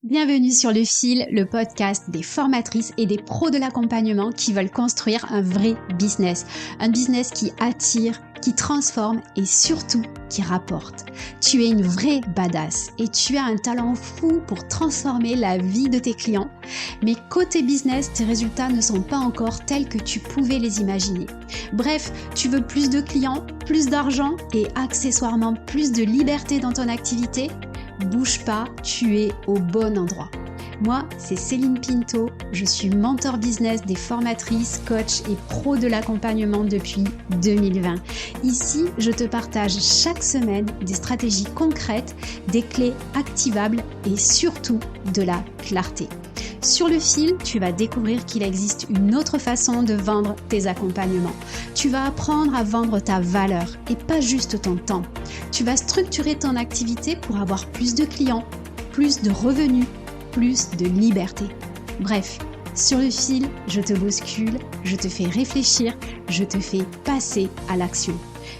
Bienvenue sur Le Fil, le podcast des formatrices et des pros de l'accompagnement qui veulent construire un vrai business. Un business qui attire, qui transforme et surtout qui rapporte. Tu es une vraie badass et tu as un talent fou pour transformer la vie de tes clients. Mais côté business, tes résultats ne sont pas encore tels que tu pouvais les imaginer. Bref, tu veux plus de clients, plus d'argent et accessoirement plus de liberté dans ton activité ? Bouge pas, tu es au bon endroit. Moi, c'est Céline Pinto, je suis mentor business des formatrices, coachs et pros de l'accompagnement depuis 2020. Ici, je te partage chaque semaine des stratégies concrètes, des clés activables et surtout de la clarté. Sur Le Fil, tu vas découvrir qu'il existe une autre façon de vendre tes accompagnements. Tu vas apprendre à vendre ta valeur et pas juste ton temps. Tu vas structurer ton activité pour avoir plus de clients, plus de revenus, plus de liberté. Bref, sur Le Fil, je te bouscule, je te fais réfléchir, je te fais passer à l'action.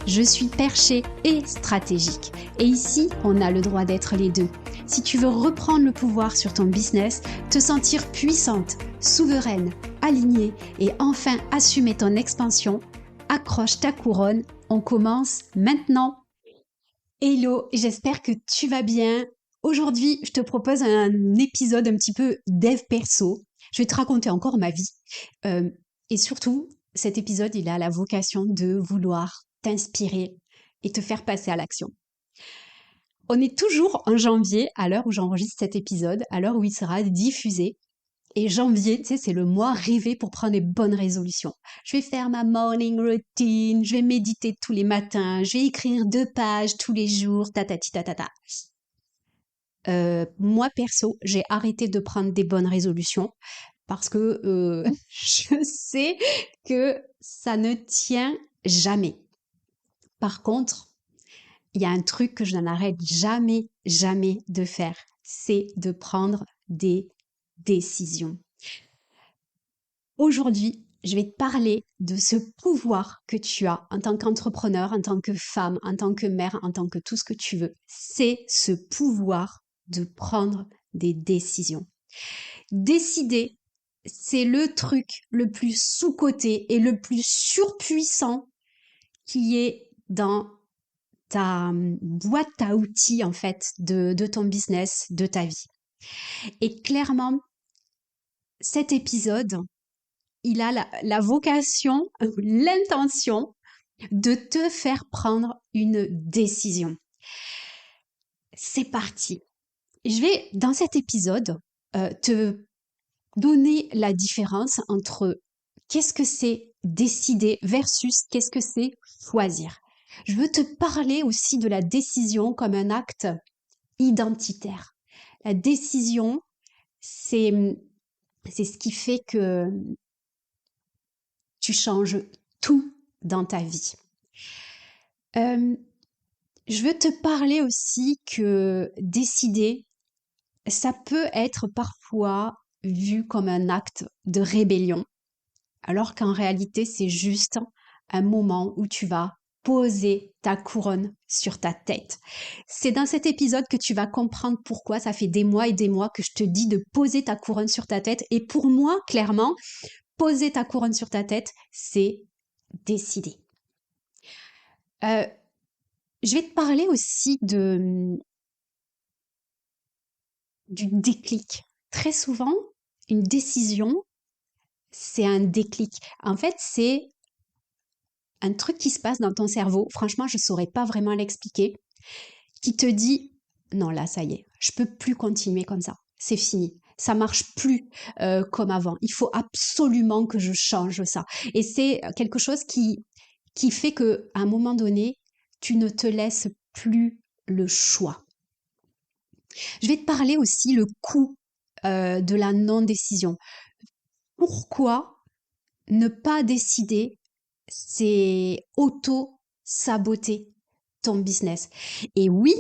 Je suis perchée et stratégique. Et ici, on a le droit d'être les deux. Si tu veux reprendre le pouvoir sur ton business, te sentir puissante, souveraine, alignée et enfin assumer ton expansion, accroche ta couronne, on commence maintenant. Hello, j'espère que tu vas bien. Aujourd'hui, je te propose un épisode un petit peu dev perso. Je vais te raconter encore ma vie. Et surtout, cet épisode, il a la vocation de vouloir t'inspirer et te faire passer à l'action. On est toujours en janvier, à l'heure où j'enregistre cet épisode, à l'heure où il sera diffusé. Et janvier, tu sais, c'est le mois rêvé pour prendre des bonnes résolutions. Je vais faire ma morning routine, je vais méditer tous les matins, je vais écrire 2 pages tous les jours, tatati tatata. Moi, perso, j'ai arrêté de prendre des bonnes résolutions parce que je sais que ça ne tient jamais. Par contre, il y a un truc que je n'arrête jamais de faire, c'est de prendre des décisions. Aujourd'hui, je vais te parler de ce pouvoir que tu as en tant qu'entrepreneur, en tant que femme, en tant que mère, en tant que tout ce que tu veux. C'est ce pouvoir de prendre des décisions. Décider, c'est le truc le plus sous-coté et le plus surpuissant qui est dans ta boîte à outils en fait de ton business, de ta vie. Et clairement, cet épisode, il a la vocation, l'intention de te faire prendre une décision. C'est parti. Je vais, dans cet épisode, te donner la différence entre qu'est-ce que c'est décider versus qu'est-ce que c'est choisir. Je veux te parler aussi de la décision comme un acte identitaire. La décision, c'est ce qui fait que tu changes tout dans ta vie. Je veux te parler aussi que décider, ça peut être parfois vu comme un acte de rébellion, alors qu'en réalité, c'est juste un moment où tu vas poser ta couronne sur ta tête. C'est dans cet épisode que tu vas comprendre pourquoi ça fait des mois et des mois que je te dis de poser ta couronne sur ta tête. Et pour moi, clairement, poser ta couronne sur ta tête, c'est décider. Je vais te parler aussi du déclic. Très souvent, une décision, c'est un déclic. En fait, c'est un truc qui se passe dans ton cerveau. Franchement, je ne saurais pas vraiment l'expliquer. Qui te dit, non, là, ça y est, je peux plus continuer comme ça. C'est fini. Ça marche plus comme avant. Il faut absolument que je change ça. Et c'est quelque chose qui fait qu'à un moment donné, tu ne te laisses plus le choix. Je vais te parler aussi le coût de la non-décision. Pourquoi ne pas décider, c'est auto-saboter ton business. Et oui,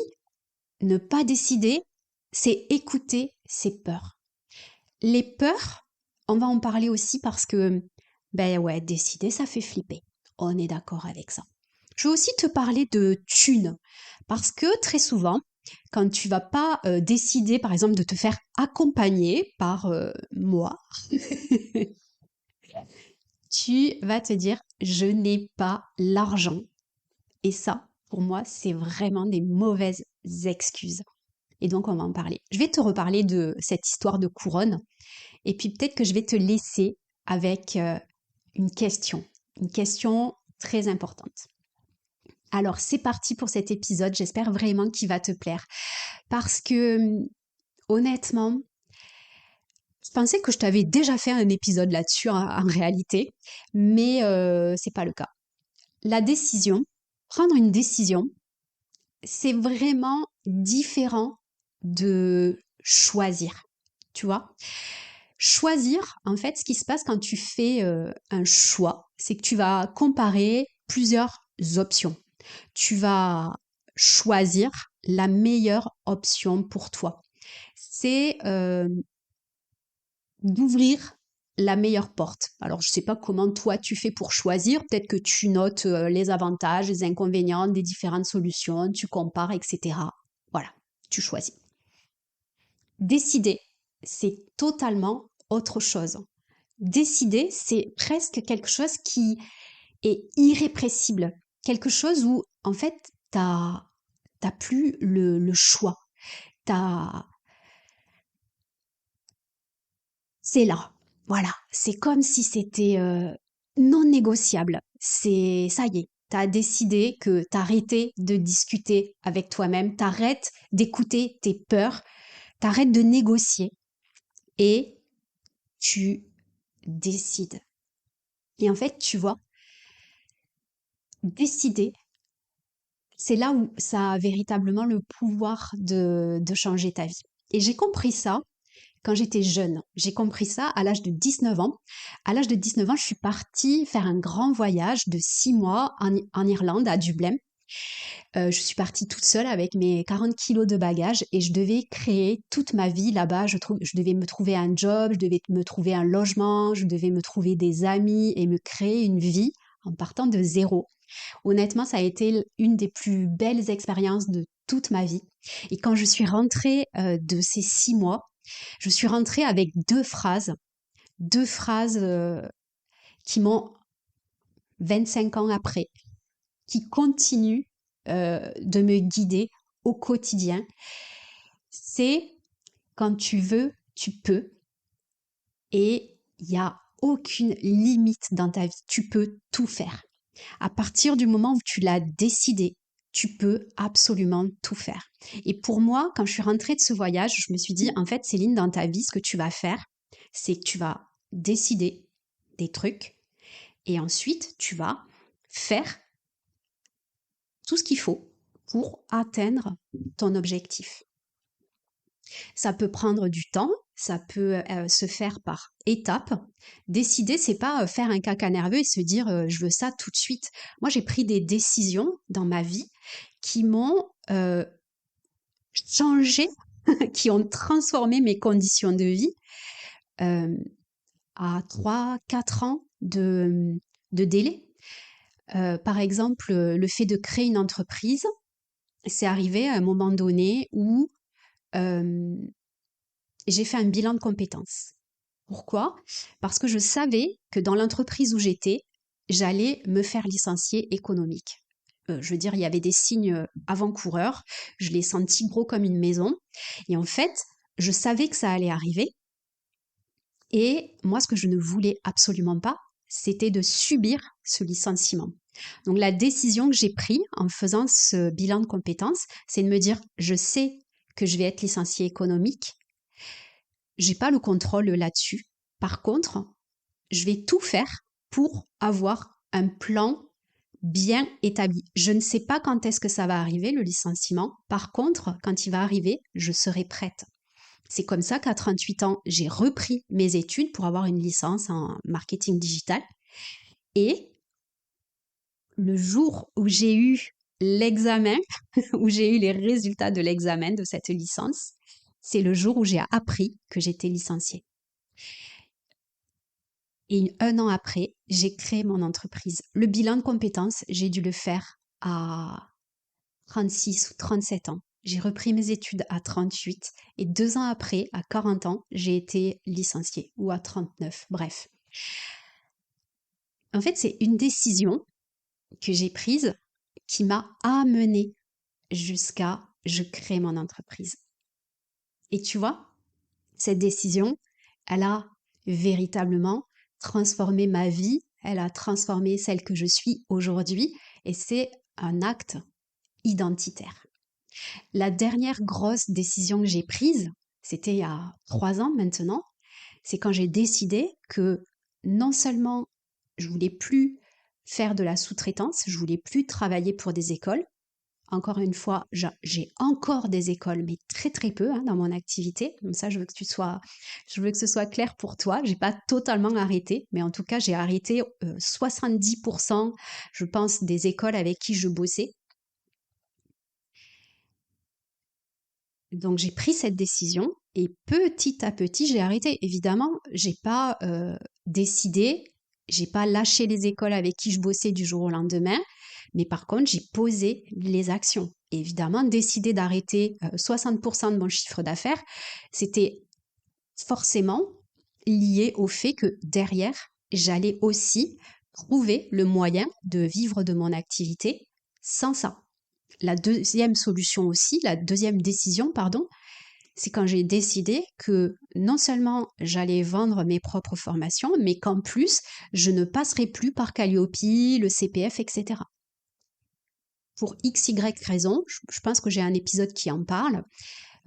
ne pas décider, c'est écouter ses peurs. Les peurs, on va en parler aussi parce que, ben ouais, décider, ça fait flipper. On est d'accord avec ça. Je vais aussi te parler de thunes parce que très souvent, quand tu vas pas décider, par exemple, de te faire accompagner par moi, tu vas te dire, je n'ai pas l'argent. Et ça, pour moi, c'est vraiment des mauvaises excuses. Et donc, on va en parler. Je vais te reparler de cette histoire de couronne. Et puis, peut-être que je vais te laisser avec une question très importante. Alors, c'est parti pour cet épisode. J'espère vraiment qu'il va te plaire. Parce que, honnêtement, je pensais que je t'avais déjà fait un épisode là-dessus en réalité, mais c'est pas le cas. La décision, prendre une décision, c'est vraiment différent de choisir, tu vois. Choisir, en fait, ce qui se passe quand tu fais un choix, c'est que tu vas comparer plusieurs options. Tu vas choisir la meilleure option pour toi. C'est d'ouvrir la meilleure porte. Alors, je ne sais pas comment toi tu fais pour choisir. Peut-être que tu notes les avantages, les inconvénients des différentes solutions, tu compares, etc. Voilà, tu choisis. Décider, c'est totalement autre chose. Décider, c'est presque quelque chose qui est irrépressible. Quelque chose où, en fait, t'as plus le choix. T'as, c'est là. Voilà. C'est comme si c'était non négociable. C'est, ça y est. T'as décidé que t'arrêtais de discuter avec toi-même, t'arrêtes d'écouter tes peurs, t'arrêtes de négocier et tu décides. Et en fait, tu vois, décider, c'est là où ça a véritablement le pouvoir de changer ta vie. Et j'ai compris ça quand j'étais jeune. J'ai compris ça à l'âge de 19 ans. À l'âge de 19 ans, je suis partie faire un grand voyage de 6 mois en Irlande, à Dublin. Je suis partie toute seule avec mes 40 kilos de bagages et je devais créer toute ma vie là-bas. Je devais me trouver un job, je devais me trouver un logement, je devais me trouver des amis et me créer une vie en partant de zéro. Honnêtement, ça a été une des plus belles expériences de toute ma vie. Et quand je suis rentrée de ces 6 mois, je suis rentrée avec deux phrases qui m'ont, 25 ans après, qui continuent de me guider au quotidien. C'est quand tu veux, tu peux. Et il n'y a aucune limite dans ta vie. Tu peux tout faire. À partir du moment où tu l'as décidé, tu peux absolument tout faire. Et pour moi, quand je suis rentrée de ce voyage, je me suis dit, en fait, Céline, dans ta vie, ce que tu vas faire, c'est que tu vas décider des trucs et ensuite, tu vas faire tout ce qu'il faut pour atteindre ton objectif. Ça peut prendre du temps, ça peut se faire par étapes. Décider, c'est pas faire un caca nerveux et se dire je veux ça tout de suite. Moi, j'ai pris des décisions dans ma vie qui m'ont changé, qui ont transformé mes conditions de vie euh, à 3, 4 ans de délai. Par exemple, le fait de créer une entreprise, c'est arrivé à un moment donné où j'ai fait un bilan de compétences. Pourquoi? Parce que je savais que dans l'entreprise où j'étais, j'allais me faire licencier économique. Je veux dire, il y avait des signes avant-coureurs, je l'ai senti gros comme une maison, et en fait, je savais que ça allait arriver, et moi, ce que je ne voulais absolument pas, c'était de subir ce licenciement. Donc la décision que j'ai prise en faisant ce bilan de compétences, c'est de me dire, je sais que je vais être licenciée économique, j'ai pas le contrôle là-dessus. Par contre, je vais tout faire pour avoir un plan bien établi. Je ne sais pas quand est-ce que ça va arriver, le licenciement. Par contre, quand il va arriver, je serai prête. C'est comme ça qu'à 38 ans, j'ai repris mes études pour avoir une licence en marketing digital. Et le jour où j'ai eu l'examen, où j'ai eu les résultats de l'examen de cette licence, c'est le jour où j'ai appris que j'étais licenciée. Et 1 an après, j'ai créé mon entreprise. Le bilan de compétences, j'ai dû le faire à 36 ou 37 ans. j'ai repris mes études à 38 et 2 ans après, à 40 ans, j'ai été licenciée ou à 39, bref. En fait, c'est une décision que j'ai prise qui m'a amenée jusqu'à je crée mon entreprise. Et tu vois, cette décision, elle a véritablement transformé ma vie, elle a transformé celle que je suis aujourd'hui et c'est un acte identitaire. La dernière grosse décision que j'ai prise, c'était il y a 3 ans maintenant, c'est quand j'ai décidé que non seulement je voulais plus faire de la sous-traitance, je voulais plus travailler pour des écoles. Encore une fois, j'ai encore des écoles, mais très très peu dans mon activité. Comme ça, je veux que ce soit clair pour toi. J'ai pas totalement arrêté, mais en tout cas, j'ai arrêté 70%, je pense, des écoles avec qui je bossais. Donc j'ai pris cette décision et petit à petit j'ai arrêté. Évidemment, j'ai pas décidé, j'ai pas lâché les écoles avec qui je bossais du jour au lendemain, mais par contre j'ai posé les actions. Évidemment, décider d'arrêter 60% de mon chiffre d'affaires, c'était forcément lié au fait que derrière, j'allais aussi trouver le moyen de vivre de mon activité sans ça. La deuxième solution aussi, la deuxième décision, pardon, c'est quand j'ai décidé que non seulement j'allais vendre mes propres formations, mais qu'en plus, je ne passerai plus par Calliope, le CPF, etc. Pour x, y raison, je pense que j'ai un épisode qui en parle,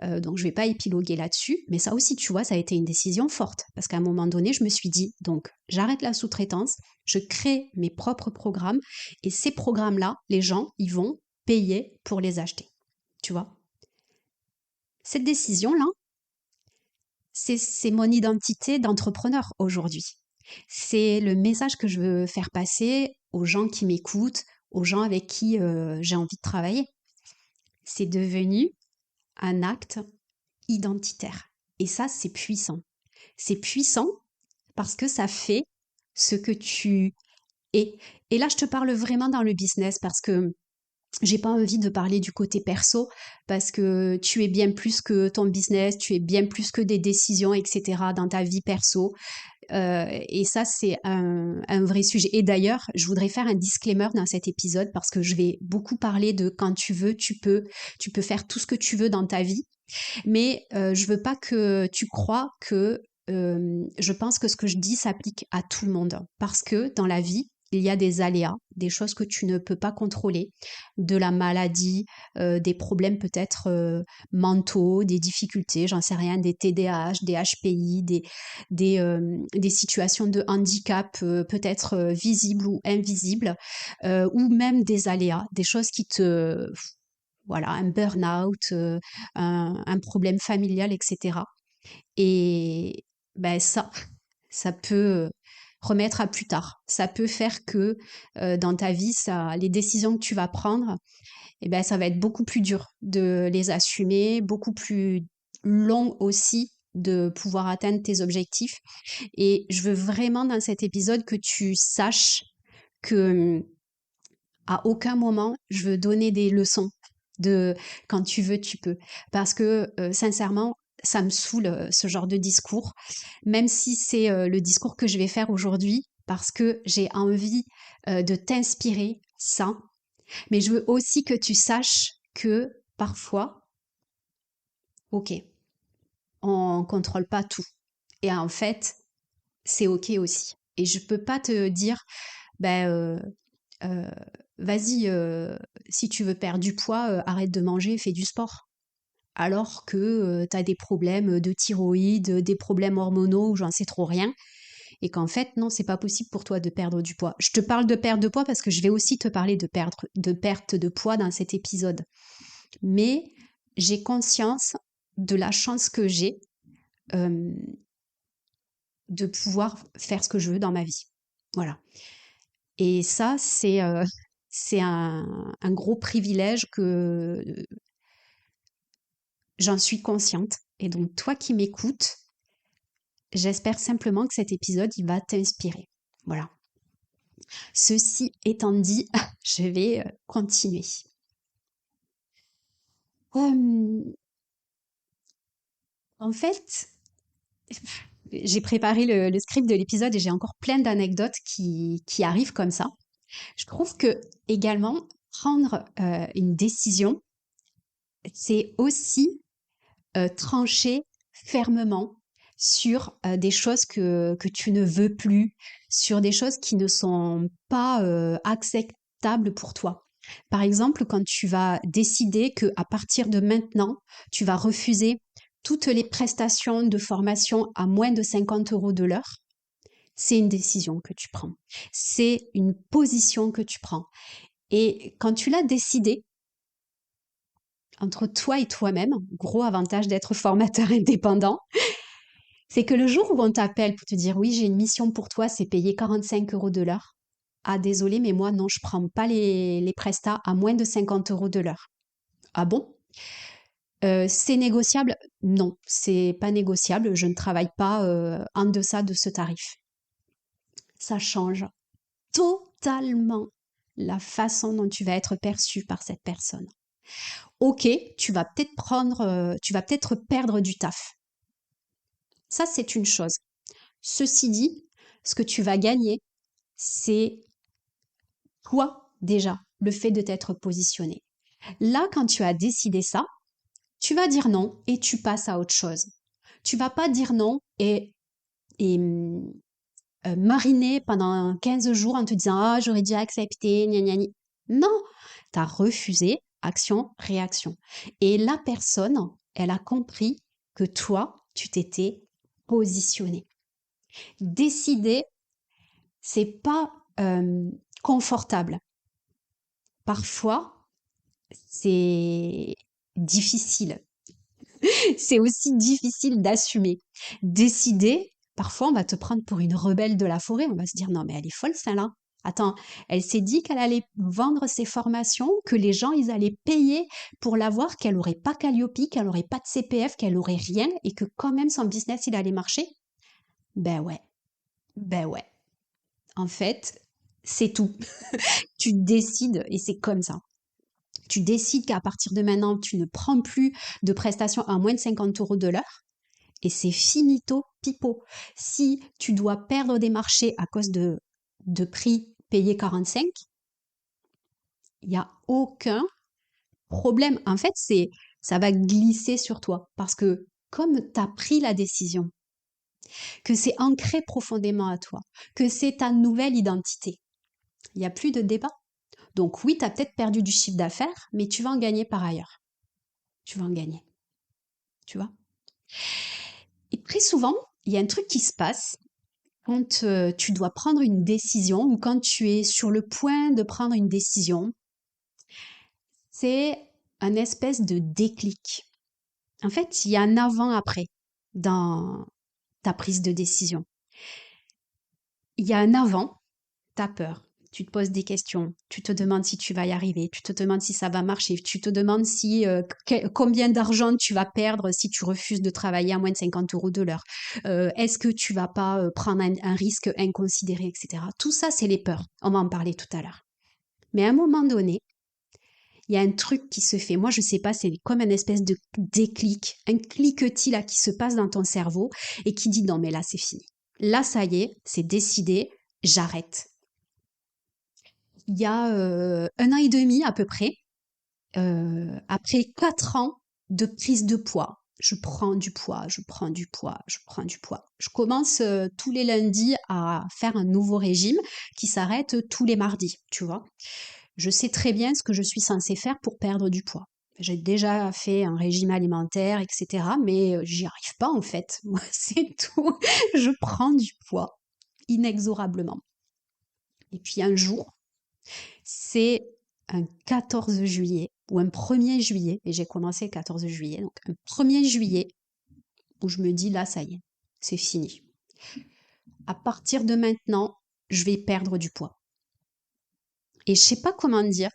donc je ne vais pas épiloguer là-dessus, mais ça aussi, tu vois, ça a été une décision forte, parce qu'à un moment donné, je me suis dit, donc j'arrête la sous-traitance, je crée mes propres programmes, et ces programmes-là, les gens, ils vont payer pour les acheter, tu vois. Cette décision-là, c'est mon identité d'entrepreneur aujourd'hui. C'est le message que je veux faire passer aux gens qui m'écoutent, aux gens avec qui j'ai envie de travailler. C'est devenu un acte identitaire. Et ça, c'est puissant. C'est puissant parce que ça fait ce que tu es. Et là, je te parle vraiment dans le business parce que j'ai pas envie de parler du côté perso parce que tu es bien plus que ton business, tu es bien plus que des décisions, etc. dans ta vie perso. Et ça, c'est un vrai sujet. Et d'ailleurs, je voudrais faire un disclaimer dans cet épisode parce que je vais beaucoup parler de quand tu veux, tu peux faire tout ce que tu veux dans ta vie. Mais je veux pas que tu crois que je pense que ce que je dis s'applique à tout le monde. Parce que dans la vie, il y a des aléas, des choses que tu ne peux pas contrôler, de la maladie, des problèmes peut-être mentaux, des difficultés, j'en sais rien, des TDAH, des HPI, des situations de handicap peut-être visibles ou invisibles, ou même des aléas, des choses qui te voilà, un burn-out, un problème familial, etc. Et ben ça peut remettre à plus tard. Ça peut faire que dans ta vie, les décisions que tu vas prendre, eh ben, ça va être beaucoup plus dur de les assumer, beaucoup plus long aussi de pouvoir atteindre tes objectifs. Et je veux vraiment dans cet épisode que tu saches que à aucun moment je veux donner des leçons de quand tu veux, tu peux. Parce que sincèrement, ça me saoule ce genre de discours, même si c'est le discours que je vais faire aujourd'hui, parce que j'ai envie de t'inspirer ça. Mais je veux aussi que tu saches que parfois, ok, on contrôle pas tout. Et en fait, c'est ok aussi. Et je peux pas te dire, ben, euh, vas-y, si tu veux perdre du poids, arrête de manger, fais du sport. Alors que tu as des problèmes de thyroïde, des problèmes hormonaux ou j'en sais trop rien. Et qu'en fait, non, c'est pas possible pour toi de perdre du poids. Je te parle de perte de poids parce que je vais aussi te parler de perte de poids dans cet épisode. Mais j'ai conscience de la chance que j'ai euh, de pouvoir faire ce que je veux dans ma vie. Voilà. Et ça, c'est un gros privilège que j'en suis consciente. Et donc, toi qui m'écoutes, j'espère simplement que cet épisode, il va t'inspirer. Voilà. Ceci étant dit, je vais continuer. Euh, en fait, j'ai préparé le script de l'épisode et j'ai encore plein d'anecdotes qui arrivent comme ça. Je trouve que également prendre une décision, c'est aussi trancher fermement sur des choses que tu ne veux plus, sur des choses qui ne sont pas acceptables pour toi. Par exemple, quand tu vas décider que à partir de maintenant, tu vas refuser toutes les prestations de formation à moins de 50 euros de l'heure, c'est une décision que tu prends. C'est une position que tu prends. Et quand tu l'as décidé, entre toi et toi-même, gros avantage d'être formateur indépendant, c'est que le jour où on t'appelle pour te dire oui, j'ai une mission pour toi, c'est payer 45 euros de l'heure. Ah, désolé, mais moi, non, je prends pas les prestats à moins de 50 euros de l'heure. Ah bon? C'est négociable? Non, c'est pas négociable. Je ne travaille pas en deçà de ce tarif. Ça change totalement la façon dont tu vas être perçu par cette personne. Ok, tu vas peut-être perdre du taf. Ça, c'est une chose. Ceci dit, ce que tu vas gagner, c'est toi déjà, le fait de t'être positionné. Là, quand tu as décidé ça, tu vas dire non et tu passes à autre chose. Tu vas pas dire non et mariner pendant 15 jours en te disant ah, j'aurais dû accepter, gna gna gna. Non, tu as refusé, action, réaction. Et la personne, elle a compris que toi, tu t'étais positionné. Décider, c'est pas confortable. Parfois, c'est difficile. C'est aussi difficile d'assumer. Décider, parfois, on va te prendre pour une rebelle de la forêt. On va se dire, non, mais elle est folle, celle-là. Attends, elle s'est dit qu'elle allait vendre ses formations, que les gens, ils allaient payer pour l'avoir, qu'elle n'aurait pas Calliope, qu'elle n'aurait pas de CPF, qu'elle n'aurait rien, et que quand même son business, il allait marcher. Ben ouais, ben ouais. En fait, c'est tout. Tu décides et c'est comme ça. Tu décides qu'à partir de maintenant, tu ne prends plus de prestations à moins de 50 euros de l'heure et c'est finito pipo. Si tu dois perdre des marchés à cause de prix payés 45, il n'y a aucun problème. En fait, ça va glisser sur toi parce que comme tu as pris la décision, que c'est ancré profondément à toi, que c'est ta nouvelle identité, il n'y a plus de débat. Donc oui, tu as peut-être perdu du chiffre d'affaires, mais tu vas en gagner par ailleurs. Tu vas en gagner, tu vois. Et très souvent, il y a un truc qui se passe quand tu dois prendre une décision ou quand tu es sur le point de prendre une décision, c'est un espèce de déclic. En fait, il y a un avant-après dans ta prise de décision. Il y a un avant, tu as peur. Tu te poses des questions, tu te demandes si tu vas y arriver, tu te demandes si ça va marcher, tu te demandes si combien d'argent tu vas perdre si tu refuses de travailler à moins de 50 euros de l'heure. Est-ce que tu vas pas prendre un risque inconsidéré, etc. Tout ça, c'est les peurs. On va en parler tout à l'heure. Mais à un moment donné, il y a un truc qui se fait. Moi, je sais pas, c'est comme une espèce de déclic, un cliquetis là qui se passe dans ton cerveau et qui dit non, mais là, c'est fini. Là, ça y est, c'est décidé, j'arrête. Il y a 1 an et demi à peu près, après 4 ans de prise de poids, je prends du poids, je prends du poids, je prends du poids. Je commence tous les lundis à faire un nouveau régime qui s'arrête tous les mardis, tu vois. Je sais très bien ce que je suis censée faire pour perdre du poids. J'ai déjà fait un régime alimentaire, etc. Mais j'y arrive pas en fait. Moi, c'est tout. Je prends du poids inexorablement. Et puis un jour, c'est un 14 juillet ou un 1er juillet, et j'ai commencé le 14 juillet, donc un 1er juillet où je me dis là, ça y est, c'est fini. À partir de maintenant, je vais perdre du poids. Et je sais pas comment dire,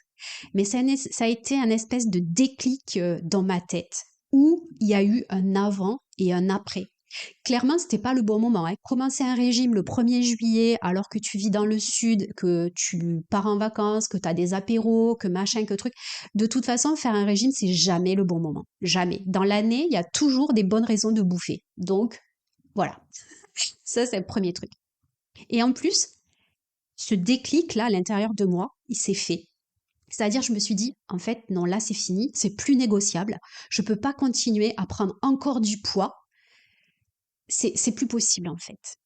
mais ça a été un espèce de déclic dans ma tête où il y a eu un avant et un après. Clairement, c'était pas le bon moment, hein. Commencer un régime le 1er juillet alors que tu vis dans le sud, que tu pars en vacances, que tu as des apéros, que machin, que truc. De toute façon, faire un régime, c'est jamais le bon moment. Jamais. Dans l'année, il y a toujours des bonnes raisons de bouffer. Donc, voilà. Ça, c'est le premier truc. Et en plus, ce déclic-là, à l'intérieur de moi, il s'est fait. C'est-à-dire, je me suis dit, en fait, non, là, c'est fini, c'est plus négociable. Je peux pas continuer à prendre encore du poids. C'est plus possible, en fait.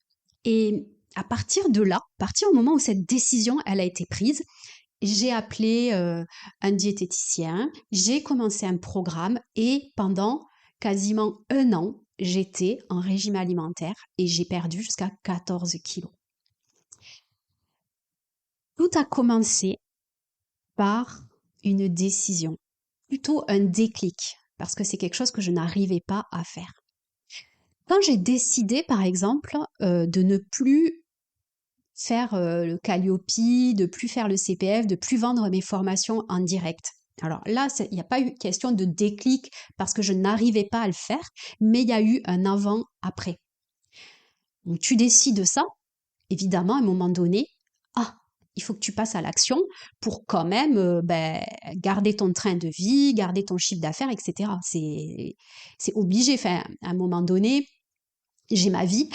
Et à partir de là, à partir du moment où cette décision, elle a été prise, j'ai appelé un diététicien, j'ai commencé un programme et pendant quasiment 1 an, j'étais en régime alimentaire et j'ai perdu jusqu'à 14 kilos. Tout a commencé par une décision, plutôt un déclic, parce que c'est quelque chose que je n'arrivais pas à faire. Quand j'ai décidé, par exemple, de ne plus faire le Calliope, de plus faire le CPF, de plus vendre mes formations en direct. Alors là, il n'y a pas eu question de déclic parce que je n'arrivais pas à le faire, mais il y a eu un avant-après. Donc tu décides ça, évidemment, à un moment donné, il faut que tu passes à l'action pour quand même garder ton train de vie, garder ton chiffre d'affaires, etc. C'est obligé. Enfin, à un moment donné, j'ai ma vie,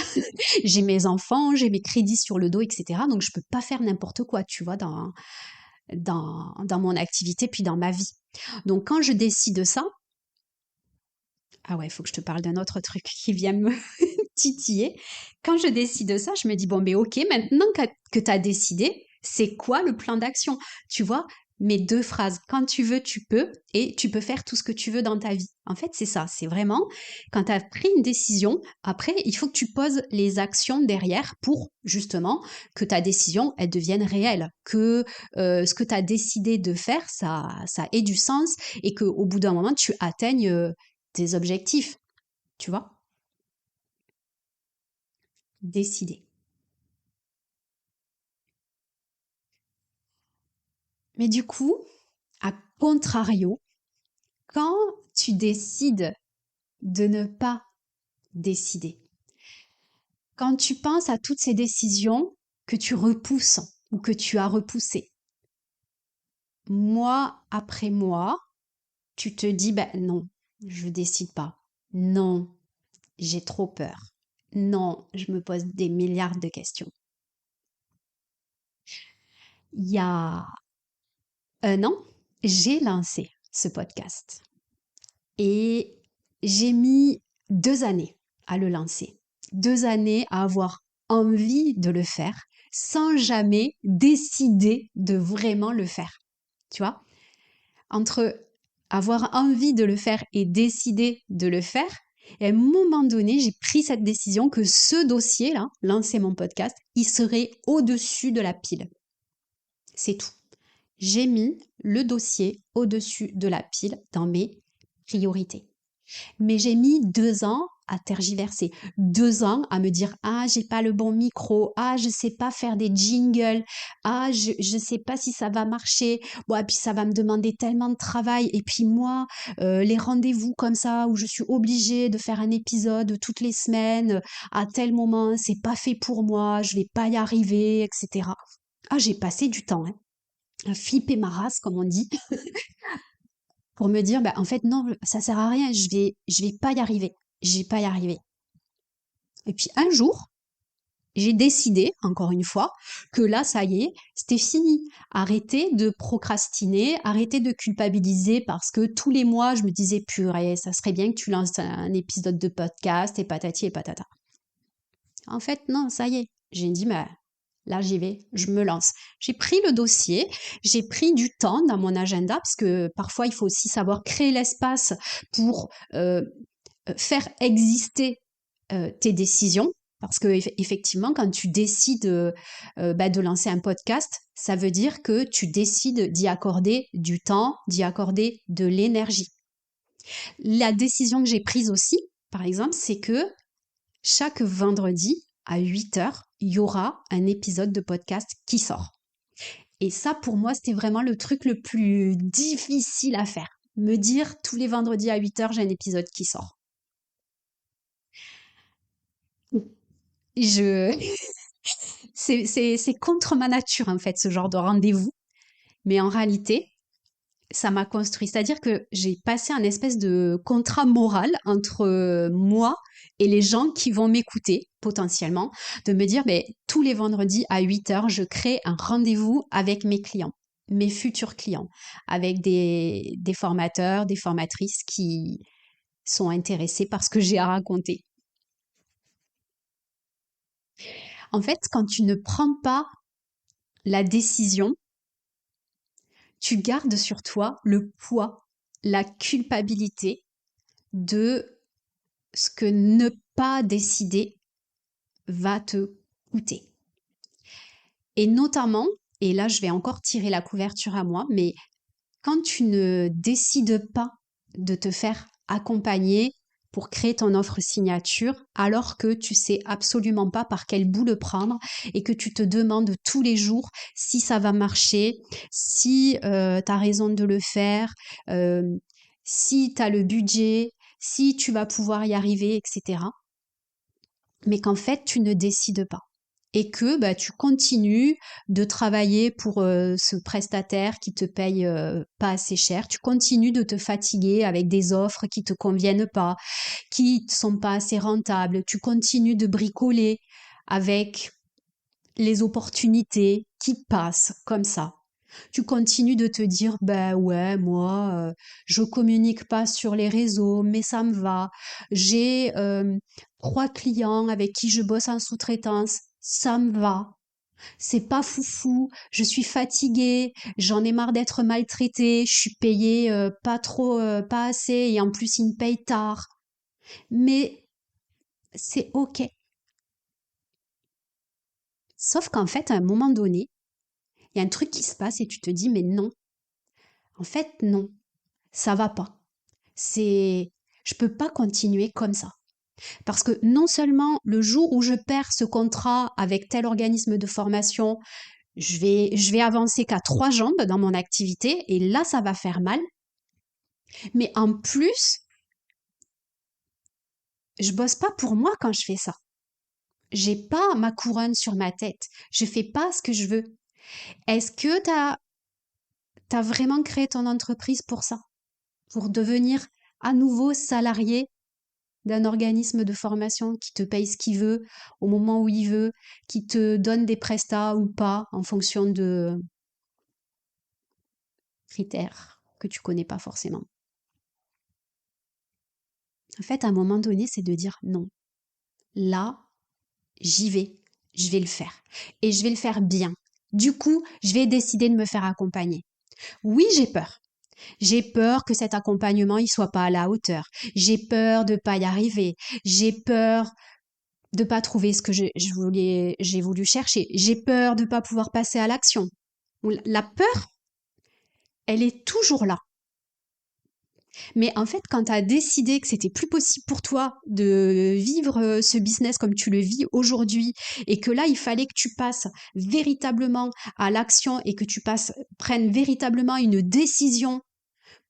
j'ai mes enfants, j'ai mes crédits sur le dos, etc. Donc je peux pas faire n'importe quoi, tu vois, dans mon activité puis dans ma vie. Donc quand je décide ça, ah ouais, il faut que je te parle d'un autre truc qui vient me titiller. Quand je décide ça, je me dis, bon, mais ok, maintenant que tu as décidé, c'est quoi le plan d'action? Tu vois, mes 2 phrases, quand tu veux, tu peux, et tu peux faire tout ce que tu veux dans ta vie. En fait, c'est ça, c'est vraiment, quand tu as pris une décision, après, il faut que tu poses les actions derrière pour, justement, que ta décision, elle devienne réelle, que ce que tu as décidé de faire, ça ait du sens, et qu'au bout d'un moment, tu atteignes tes objectifs, tu vois? Décider. Mais du coup, à contrario, quand tu décides de ne pas décider, quand tu penses à toutes ces décisions que tu repousses ou que tu as repoussées, mois après mois, tu te dis, ben non, je décide pas. Non, j'ai trop peur. Non, je me pose des milliards de questions. Il y a 1 an, j'ai lancé ce podcast. Et j'ai mis 2 années à le lancer. 2 années à avoir envie de le faire sans jamais décider de vraiment le faire. Tu vois? Entre avoir envie de le faire et décider de le faire, et à un moment donné, j'ai pris cette décision que ce dossier-là, lancer mon podcast, il serait au-dessus de la pile. C'est tout. J'ai mis le dossier au-dessus de la pile dans mes priorités. Mais j'ai mis 2 ans à tergiverser, 2 ans à me dire ah j'ai pas le bon micro, ah je sais pas faire des jingles, ah je sais pas si ça va marcher, bon et puis ça va me demander tellement de travail et puis moi les rendez-vous comme ça où je suis obligée de faire un épisode toutes les semaines à tel moment c'est pas fait pour moi, je vais pas y arriver, etc. Ah j'ai passé du temps à flipper ma race comme on dit pour me dire, bah, en fait, non, ça sert à rien, je vais pas y arriver. Je vais pas y arriver. Et puis un jour, j'ai décidé, encore une fois, que là, ça y est, c'était fini. Arrêtez de procrastiner, arrêtez de culpabiliser parce que tous les mois, je me disais, purée, ça serait bien que tu lances un épisode de podcast et patati et patata. En fait, non, ça y est. J'ai dit, bah, là, j'y vais, je me lance. J'ai pris le dossier, j'ai pris du temps dans mon agenda, parce que parfois, il faut aussi savoir créer l'espace pour faire exister tes décisions. Parce que effectivement, quand tu décides de lancer un podcast, ça veut dire que tu décides d'y accorder du temps, d'y accorder de l'énergie. La décision que j'ai prise aussi, par exemple, c'est que chaque vendredi à 8h, il y aura un épisode de podcast qui sort. Et ça, pour moi, c'était vraiment le truc le plus difficile à faire. Me dire tous les vendredis à 8h, j'ai un épisode qui sort. Je c'est contre ma nature, en fait, ce genre de rendez-vous. Mais en réalité, ça m'a construit. C'est-à-dire que j'ai passé un espèce de contrat moral entre moi et les gens qui vont m'écouter potentiellement, de me dire, mais tous les vendredis à 8 heures, je crée un rendez-vous avec mes clients, mes futurs clients, avec des formateurs, des formatrices qui sont intéressés par ce que j'ai à raconter. En fait, quand tu ne prends pas la décision, tu gardes sur toi le poids, la culpabilité de ce que ne pas décider va te coûter. Et notamment, et là je vais encore tirer la couverture à moi, mais quand tu ne décides pas de te faire accompagner pour créer ton offre signature, alors que tu sais absolument pas par quel bout le prendre et que tu te demandes tous les jours si ça va marcher, si tu as raison de le faire, euh, si tu as le budget, si tu vas pouvoir y arriver, etc. Mais qu'en fait, tu ne décides pas. Et que bah, tu continues de travailler pour ce prestataire qui te paye pas assez cher. Tu continues de te fatiguer avec des offres qui te conviennent pas, qui ne sont pas assez rentables. Tu continues de bricoler avec les opportunités qui passent comme ça. Tu continues de te dire, ben ouais, moi, je communique pas sur les réseaux, mais ça me va. J'ai 3 clients avec qui je bosse en sous-traitance, ça me va. C'est pas foufou, je suis fatiguée, j'en ai marre d'être maltraitée, je suis payée pas trop, pas assez, et en plus ils me payent tard. Mais c'est ok. Sauf qu'en fait, à un moment donné, il y a un truc qui se passe et tu te dis, mais non, en fait, non, ça va pas. C'est, je peux pas continuer comme ça. Parce que non seulement le jour où je perds ce contrat avec tel organisme de formation, je vais avancer qu'à 3 jambes dans mon activité et là, ça va faire mal. Mais en plus, je bosse pas pour moi quand je fais ça. J'ai pas ma couronne sur ma tête. Je fais pas ce que je veux. Est-ce que t'as vraiment créé ton entreprise pour ça? Pour devenir à nouveau salarié d'un organisme de formation qui te paye ce qu'il veut, au moment où il veut, qui te donne des prestats ou pas en fonction de critères que tu connais pas forcément. En fait, à un moment donné, c'est de dire non. Là, j'y vais, je vais le faire. Et je vais le faire bien. Du coup, je vais décider de me faire accompagner. Oui, j'ai peur. J'ai peur que cet accompagnement il soit pas à la hauteur. J'ai peur de pas y arriver. J'ai peur de pas trouver ce que j'ai voulu chercher. J'ai peur de pas pouvoir passer à l'action. La peur, elle est toujours là. Mais en fait, quand tu as décidé que c'était plus possible pour toi de vivre ce business comme tu le vis aujourd'hui et que là, il fallait que tu passes véritablement à l'action et que prennes véritablement une décision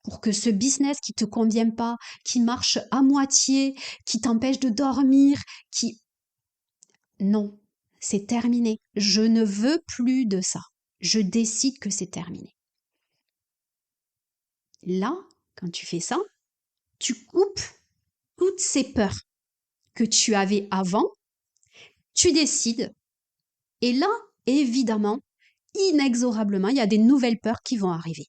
pour que ce business qui te convient pas, qui marche à moitié, qui t'empêche de dormir, qui non, c'est terminé. Je ne veux plus de ça. Je décide que c'est terminé. Là, quand tu fais ça, tu coupes toutes ces peurs que tu avais avant, tu décides, et là, évidemment, inexorablement, il y a des nouvelles peurs qui vont arriver.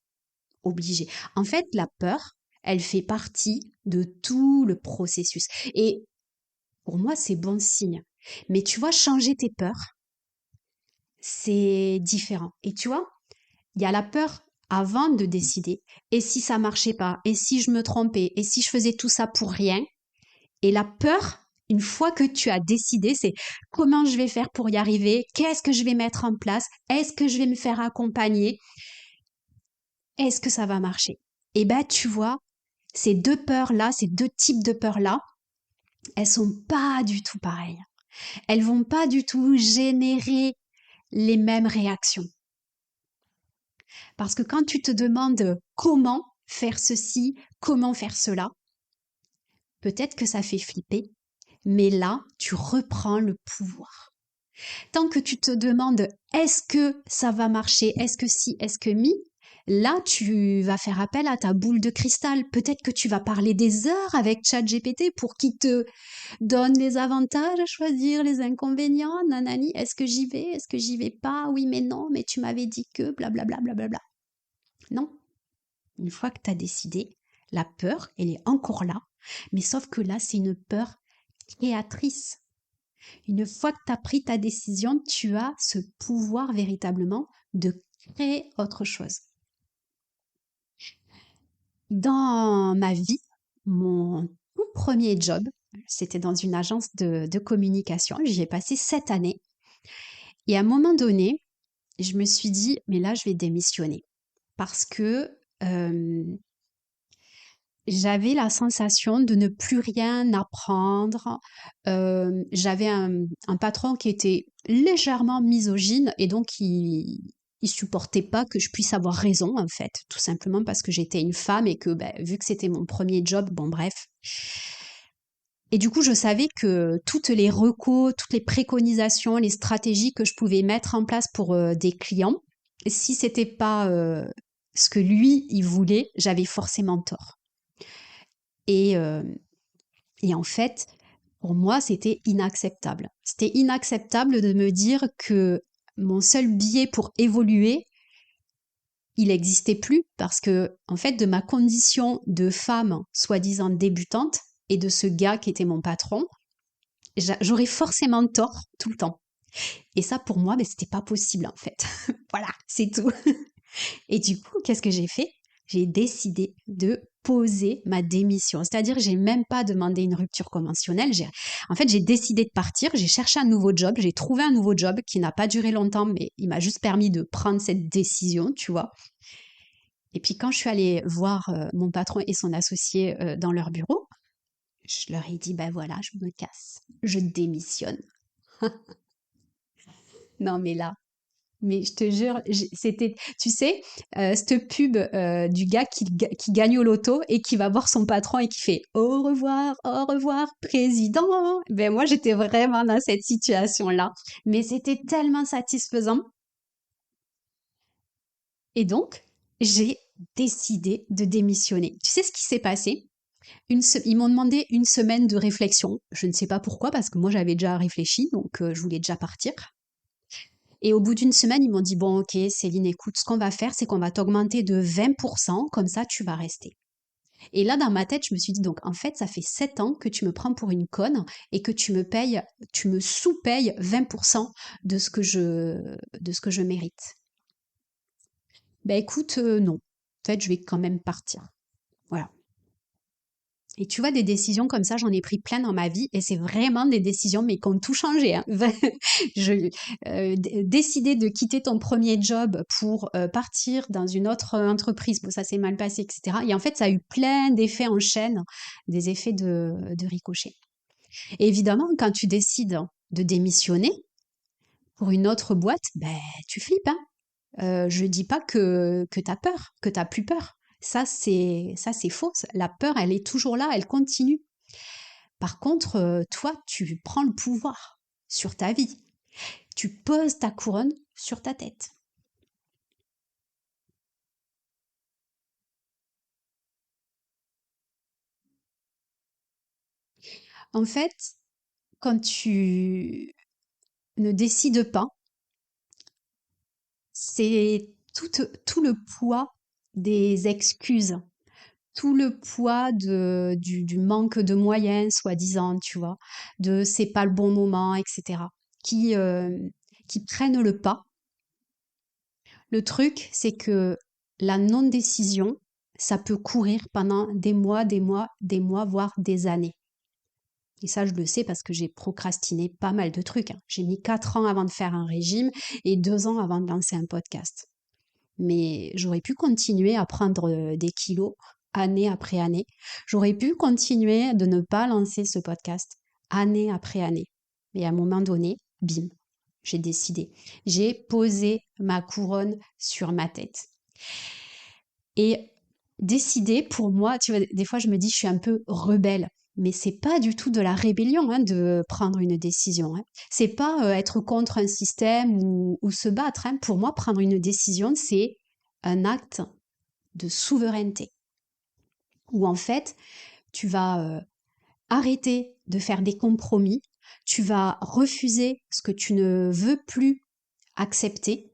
Obligé. En fait, la peur, elle fait partie de tout le processus. Et pour moi, c'est bon signe. Mais tu vois, changer tes peurs, c'est différent. Et tu vois, il y a la peur avant de décider. Et si ça marchait pas? Et si je me trompais? Et si je faisais tout ça pour rien? Et la peur, une fois que tu as décidé, c'est comment je vais faire pour y arriver? Qu'est-ce que je vais mettre en place? Est-ce que je vais me faire accompagner? Est-ce que ça va marcher? Et ben, tu vois, ces deux peurs-là, ces deux types de peurs-là, elles sont pas du tout pareilles. Elles vont pas du tout générer les mêmes réactions. Parce que quand tu te demandes comment faire ceci, comment faire cela, peut-être que ça fait flipper, Mais là, tu reprends le pouvoir. Tant que tu te demandes est-ce que ça va marcher, est-ce que si, est-ce que mi, là tu vas faire appel à ta boule de cristal. Peut-être que tu vas parler des heures avec ChatGPT pour qu'il te donne les avantages à choisir, les inconvénients, nanani, est-ce que j'y vais, est-ce que j'y vais pas, oui mais non, mais tu m'avais dit que, blablabla, blablabla. Non, une fois que tu as décidé, la peur, elle est encore là, mais sauf que là c'est une peur créatrice. Une fois que tu as pris ta décision, tu as ce pouvoir véritablement de créer autre chose. Dans ma vie, mon tout premier job, c'était dans une agence de communication. J'y ai passé 7 années. Et à un moment donné, je me suis dit, mais là, je vais démissionner. Parce que j'avais la sensation de ne plus rien apprendre. J'avais un patron qui était légèrement misogyne et donc il supportait pas que je puisse avoir raison en fait, tout simplement parce que j'étais une femme et que vu que c'était mon premier job, bon bref. Et du coup, je savais que toutes les recos, toutes les préconisations, les stratégies que je pouvais mettre en place pour des clients, si c'était pas ce que lui il voulait, j'avais forcément tort. Et en fait, pour moi, c'était inacceptable. C'était inacceptable de me dire que mon seul biais pour évoluer, il n'existait plus parce que, en fait, de ma condition de femme soi-disant débutante et de ce gars qui était mon patron, j'aurais forcément tort tout le temps. Et ça, pour moi, c'était pas possible, en fait. Voilà, c'est tout. Et du coup, qu'est-ce que j'ai fait? J'ai décidé de poser ma démission. C'est-à-dire que j'ai même pas demandé une rupture conventionnelle. En fait, j'ai décidé de partir. J'ai cherché un nouveau job. J'ai trouvé un nouveau job qui n'a pas duré longtemps, mais il m'a juste permis de prendre cette décision, tu vois. Et puis quand je suis allée voir mon patron et son associé dans leur bureau, je leur ai dit, ben voilà, je me casse. Je démissionne. Non, mais là, mais je te jure, c'était, tu sais, cette pub du gars qui gagne au loto et qui va voir son patron et qui fait au revoir, président. Ben moi, j'étais vraiment dans cette situation-là. Mais c'était tellement satisfaisant. Et donc, j'ai décidé de démissionner. Tu sais ce qui s'est passé? Ils m'ont demandé une semaine de réflexion. Je ne sais pas pourquoi, parce que moi, j'avais déjà réfléchi, donc je voulais déjà partir. Et au bout d'une semaine, ils m'ont dit, bon, ok, Céline, écoute, ce qu'on va faire, c'est qu'on va t'augmenter de 20%, comme ça, tu vas rester. Et là, dans ma tête, je me suis dit, donc, en fait, ça fait 7 ans que tu me prends pour une conne et que tu me sous-payes 20% de ce que je mérite. Ben, écoute, non. En fait, je vais quand même partir. Voilà. Et tu vois, des décisions comme ça, j'en ai pris plein dans ma vie et c'est vraiment des décisions, mais qui ont tout changé. Hein. Décider de quitter ton premier job pour partir dans une autre entreprise, bon, ça s'est mal passé, etc. Et en fait, ça a eu plein d'effets en chaîne, des effets de ricochet. Et évidemment, quand tu décides de démissionner pour une autre boîte, tu flippes. Hein. Je dis pas que tu as peur, que tu n'as plus peur. Ça, c'est faux. La peur, elle est toujours là, elle continue. Par contre, toi, tu prends le pouvoir sur ta vie. Tu poses ta couronne sur ta tête. En fait, quand tu ne décides pas, c'est tout le poids des excuses, tout le poids du manque de moyens, soi-disant, tu vois, de c'est pas le bon moment, etc., qui prennent le pas. Le truc, c'est que la non-décision, ça peut courir pendant des mois, voire des années. Et ça, je le sais parce que j'ai procrastiné pas mal de trucs. Hein. J'ai mis 4 ans avant de faire un régime et 2 ans avant de lancer un podcast. Mais j'aurais pu continuer à prendre des kilos année après année. J'aurais pu continuer de ne pas lancer ce podcast année après année. Mais à un moment donné, bim, j'ai décidé. J'ai posé ma couronne sur ma tête. Et décider, pour moi, tu vois, des fois je me dis, je suis un peu rebelle. mais c'est pas du tout de la rébellion hein, de prendre une décision. Hein. C'est pas être contre un système ou se battre. Hein. Pour moi, prendre une décision, c'est un acte de souveraineté. Où en fait, tu vas arrêter de faire des compromis, tu vas refuser ce que tu ne veux plus accepter,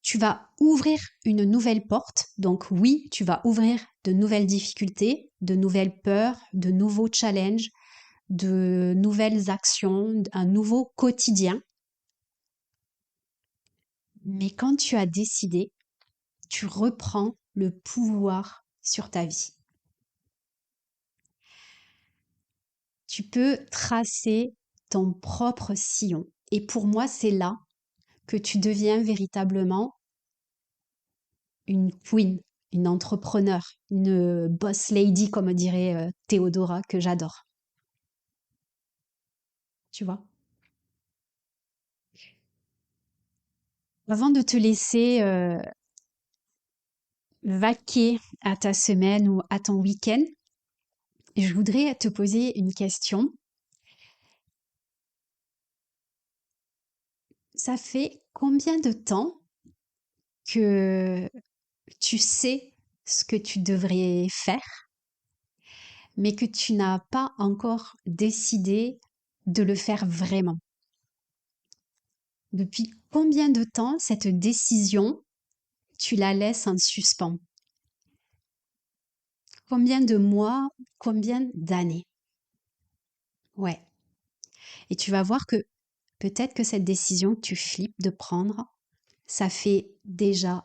tu vas ouvrir une nouvelle porte. Donc oui, tu vas ouvrir de nouvelles difficultés, de nouvelles peurs, de nouveaux challenges, de nouvelles actions, un nouveau quotidien. Mais quand tu as décidé, tu reprends le pouvoir sur ta vie. Tu peux tracer ton propre sillon. Et pour moi, c'est là que tu deviens véritablement une queen, une entrepreneur, une boss lady, comme dirait Théodora, que j'adore. Tu vois? Avant de te laisser vaquer à ta semaine ou à ton week-end, je voudrais te poser une question. Ça fait combien de temps que tu sais ce que tu devrais faire, mais que tu n'as pas encore décidé de le faire vraiment? Depuis combien de temps cette décision, tu la laisses en suspens? Combien de mois? Combien d'années? Ouais. Et tu vas voir que peut-être que cette décision que tu flippes de prendre, ça fait déjà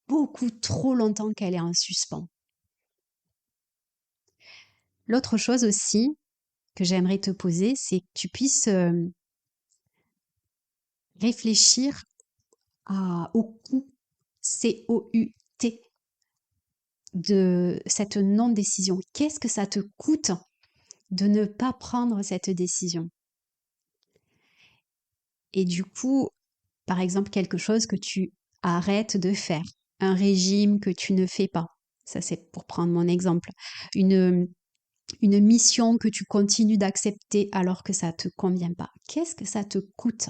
beaucoup trop longtemps qu'elle est en suspens. L'autre chose aussi que j'aimerais te poser, c'est que tu puisses réfléchir au coût, C-O-U-T, de cette non-décision. Qu'est-ce que ça te coûte de ne pas prendre cette décision? Et du coup, par exemple, quelque chose que tu arrêtes de faire, un régime que tu ne fais pas. Ça, c'est pour prendre mon exemple. Une, une mission que tu continues d'accepter alors que ça ne te convient pas. Qu'est-ce que ça te coûte?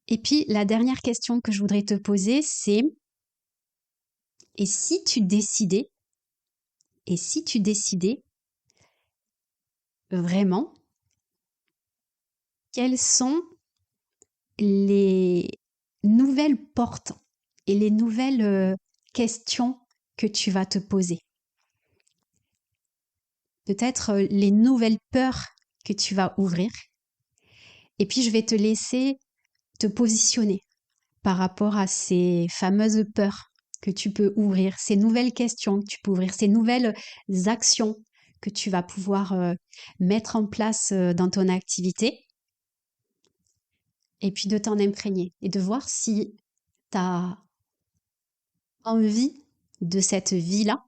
Et puis, la dernière question que je voudrais te poser, c'est et si tu décidais, et si tu décidais vraiment, quelles sont les nouvelles portes et les nouvelles questions que tu vas te poser? Peut-être les nouvelles peurs que tu vas ouvrir. Et puis, je vais te laisser te positionner par rapport à ces fameuses peurs que tu peux ouvrir, ces nouvelles questions que tu peux ouvrir, ces nouvelles actions que tu vas pouvoir mettre en place dans ton activité. Et puis de t'en imprégner et de voir si tu as envie de cette vie-là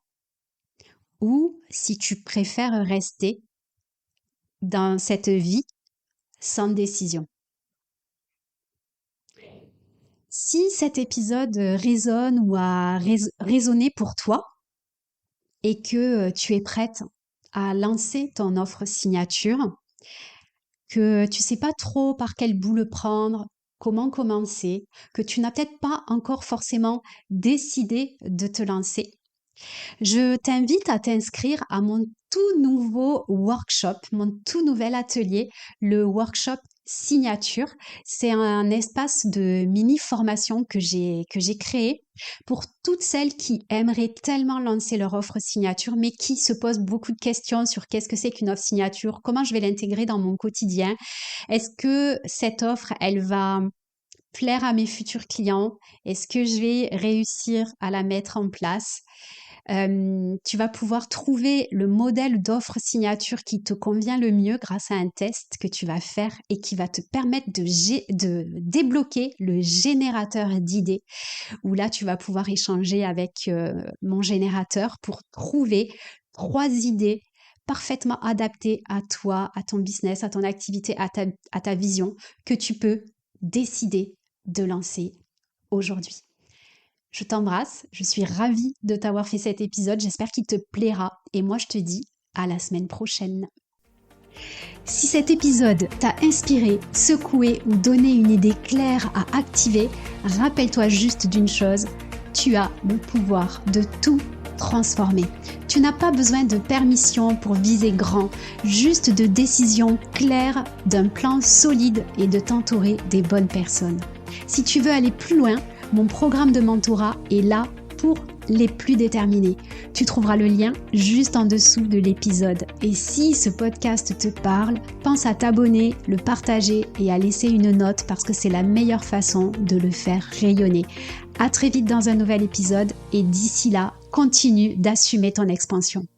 ou si tu préfères rester dans cette vie sans décision. Si cet épisode résonne ou a résonné pour toi et que tu es prête à lancer ton offre signature, que tu sais pas trop par quel bout le prendre, comment commencer, que tu n'as peut-être pas encore forcément décidé de te lancer, je t'invite à t'inscrire à mon tout nouveau workshop, mon tout nouvel atelier, le workshop signature. C'est un espace de mini formation que j'ai créé pour toutes celles qui aimeraient tellement lancer leur offre signature, mais qui se posent beaucoup de questions sur qu'est-ce que c'est qu'une offre signature, comment je vais l'intégrer dans mon quotidien. Est-ce que cette offre, elle va plaire à mes futurs clients? Est-ce que je vais réussir à la mettre en place? Tu vas pouvoir trouver le modèle d'offre signature qui te convient le mieux grâce à un test que tu vas faire et qui va te permettre de débloquer le générateur d'idées, où là, tu vas pouvoir échanger avec mon générateur pour trouver 3 idées parfaitement adaptées à toi, à ton business, à ton activité, à ta vision, que tu peux décider de lancer aujourd'hui. Je t'embrasse, je suis ravie de t'avoir fait cet épisode, j'espère qu'il te plaira et moi je te dis à la semaine prochaine. Si cet épisode t'a inspiré, secoué ou donné une idée claire à activer, rappelle-toi juste d'une chose, tu as le pouvoir de tout transformer. Tu n'as pas besoin de permission pour viser grand, juste de décisions claires, d'un plan solide et de t'entourer des bonnes personnes. Si tu veux aller plus loin, mon programme de mentorat est là pour les plus déterminés. Tu trouveras le lien juste en dessous de l'épisode. Et si ce podcast te parle, pense à t'abonner, le partager et à laisser une note parce que c'est la meilleure façon de le faire rayonner. À très vite dans un nouvel épisode et d'ici là, continue d'assumer ton expansion.